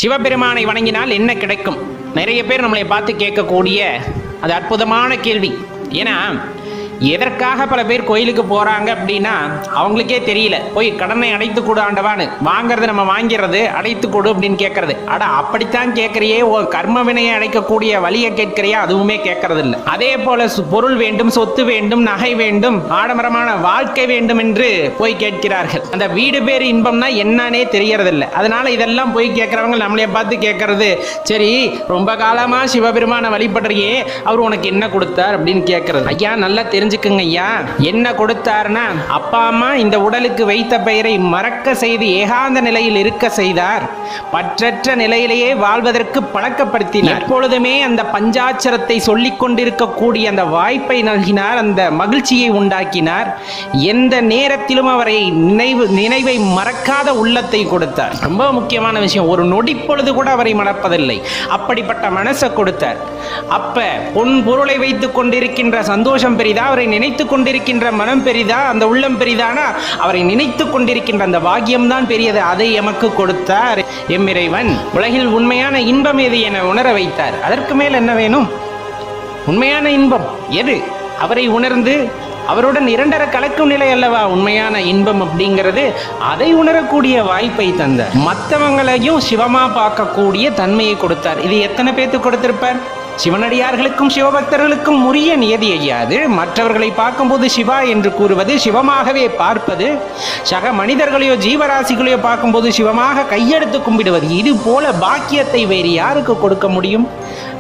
சிவபெருமானை வணங்கினால் என்ன கிடைக்கும்? நிறைய பேர் நம்மளை பார்த்து கேட்கக்கூடிய அது அற்புதமான கேள்வி. ஏன்னா எதற்காக பல பேர் கோயிலுக்கு போகிறாங்க அப்படின்னா அவங்களுக்கே தெரியல. போய் கடனை அடைத்து கொடு ஆண்டவான்னு வாங்கிறது, நம்ம வாங்கிறது, அடைத்து கொடு அப்படின்னு கேட்கறது. அட அப்படித்தான் கேட்குறியே, ஓ கர்ம வினையை அடைக்கக்கூடிய வழியை கேட்கிறியா? அதுவுமே கேட்கறது இல்லை. அதே போல பொருள் வேண்டும், சொத்து வேண்டும், நகை வேண்டும், ஆடம்பரமான வாழ்க்கை வேண்டும் என்று போய் கேட்கிறார்கள். அந்த வீடு பேர் இன்பம்னா என்னன்னே தெரியறதில்லை. அதனால இதெல்லாம் போய் கேட்குறவங்க நம்மளைய பார்த்து கேட்கறது, சரி ரொம்ப காலமா சிவபெருமான வழிபடுறியே, அவர் உனக்கு என்ன கொடுத்தார் அப்படின்னு கேட்கறது. ஐயா நல்லா தெரிஞ்சுக்குங்க ஐயா, என்ன கொடுத்தார்னா அப்பா அம்மா இந்த உடலுக்கு வைத்த பெயரை மறக்க செய்து ஏகாந்த நிலையில் இருக்க செய்தார். பற்றற்ற நிலையிலேயே வாழ்வதற்கு பழக்கப்படுத்தினார். எப்பொழுதுமே அந்த பஞ்சாட்சரத்தை சொல்லிக் கொண்டிருக்கக்கூடிய அந்த வாய்ப்பை நல்கினார், அந்த மகிழ்ச்சியை உண்டாக்கினார். எந்த நேரத்திலும் அவரை நினைவை மறக்காத உள்ளத்தை கொடுத்தார். ரொம்ப முக்கியமான விஷயம், ஒரு நொடி பொழுது கூட அவரை மறப்பதில்லை. அப்படிப்பட்ட மனசை கொடுத்தார். அப்ப பொன் பொருளை வைத்துக் கொண்டிருக்கின்ற சந்தோஷம் பெரிதா, அவரை நினைத்துக் கொண்டிருக்கின்ற மனம் பெரிதா, அந்த உள்ளம் பெரிதானா? அவரை நினைத்துக் கொண்டிருக்கின்ற அந்த பாக்கியம்தான் பெரியது. அதை எமக்கு கொடுத்தார் எம்மிறைவன். உலகில் உண்மையான இன்பம் எது என உணர வைத்தார். அதற்கு மேல் என்ன வேணும்? உண்மையான இன்பம் எது? அவரை உணர்ந்து அவருடன் இரண்டர கலக்கும் நிலை அல்லவா உண்மையான இன்பம் அப்படிங்கிறது. அதை உணரக்கூடிய வாய்ப்பை தந்தார். மற்றவங்களையும் சிவமா பார்க்கக்கூடிய தன்மையை கொடுத்தார். இது எத்தனை பேருக்கு கொடுத்திருப்பார்? சிவனடியார்களுக்கும் சிவபக்தர்களுக்கும் உரிய நியதி ஐயாது. மற்றவர்களை பார்க்கும்போது சிவா என்று கூறுவது, சிவமாகவே பார்ப்பது, சக மனிதர்களையோ ஜீவராசிகளையோ பார்க்கும்போது சிவமாக கையெடுத்து கும்பிடுவது, இது போல பாக்கியத்தை வேறு யாருக்கு கொடுக்க முடியும்?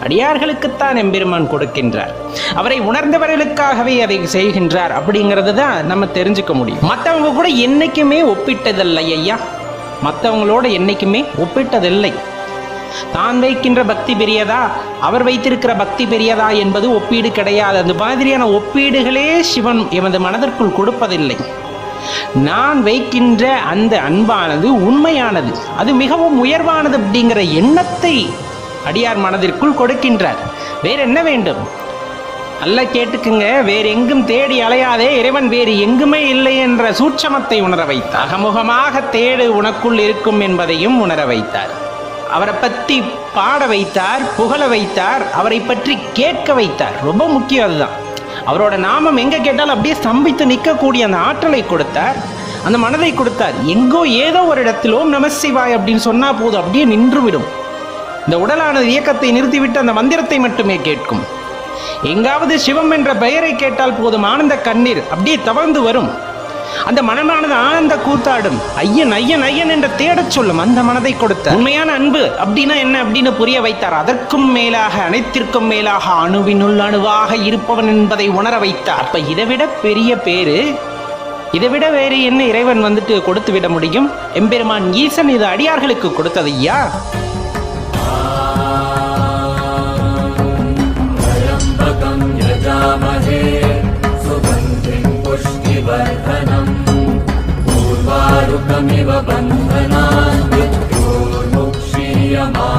அடியார்களுக்குத்தான் எம்பெருமான் கொடுக்கின்றார். அவரை உணர்ந்தவர்களுக்காகவே அதை செய்கின்றார். அப்படிங்கிறது தான் நம்ம தெரிஞ்சுக்க முடியும். மற்றவங்க கூட என்னைக்குமே ஒப்பிட்டதில்லை ஐயா, மற்றவங்களோட என்னைக்குமே ஒப்பிட்டதில்லை. தான் வைக்கின்ற பக்தி பெரியதா, அவர் வைத்திருக்கிற பக்தி பெரியதா என்பது ஒப்பீடு கிடையாது. அந்த மாதிரியான ஒப்பீடுகளே சிவன் எமது மனதிற்குள் கொடுப்பதில்லை. நான் வைக்கின்ற அந்த அன்பானது உண்மையானது, அது மிகவும் உயர்வானது அப்படிங்கிற எண்ணத்தை அடியார் மனதிற்குள் கொடுக்கின்றார். வேற என்ன வேண்டும்? நல்லா கேட்டுக்குங்க, வேறு எங்கும் தேடி அலையாதே, இறைவன் வேறு எங்குமே இல்லை என்ற சூட்சமத்தை உணர வைத்தார். அகமுகமாக தேடு உனக்குள் இருக்கும் என்பதையும் உணர வைத்தார். அவரை பற்றி பாட வைத்தார், புகழ வைத்தார், அவரை பற்றி கேட்க வைத்தார். ரொம்ப முக்கியம் அதுதான். அவரோட நாமம் எங்க கேட்டாலும் அப்படியே ஸ்தம்பித்து நிற்கக்கூடிய அந்த ஆற்றலை கொடுத்தார், அந்த மனதை கொடுத்தார். எங்கோ ஏதோ ஒரு இடத்தில் ஓம் நம சிவாய் அப்படின்னு சொன்னா போதும், அப்படியே நின்றுவிடும். இந்த உடலானது இயக்கத்தை நிறுத்திவிட்டு அந்த மந்திரத்தை மட்டுமே கேட்கும். எங்காவது சிவம் என்ற பெயரை கேட்டால் போதும், ஆனந்த கண்ணீர் அப்படியே தவழ்ந்து வரும். அந்த மனமானது ஆனந்த கூத்தாடும். ஐயன் ஐயன் ஐயன் என்று தேடச் சொல்லும். அந்த மனதை கொடுத்த உண்மையான அன்பு அப்படின்னா என்ன அப்படின்னு புரிய வைத்தார். அதற்கும் மேலாக, அனைத்திற்கும் மேலாக அணுவினுள் அணுவாக இருப்பவன் என்பதை உணர வைத்தார். அப்ப இதைவிட பெரிய பேரு, இதைவிட வேறு என்ன இறைவன் கொடுத்து விட முடியும்? எம்பெருமான் ஈசன் இது அடியார்களுக்கு கொடுத்தது ஐயா. पूर्वारुकमिव बन्धनान् मृत्योर्मुक्षीयमामृतात्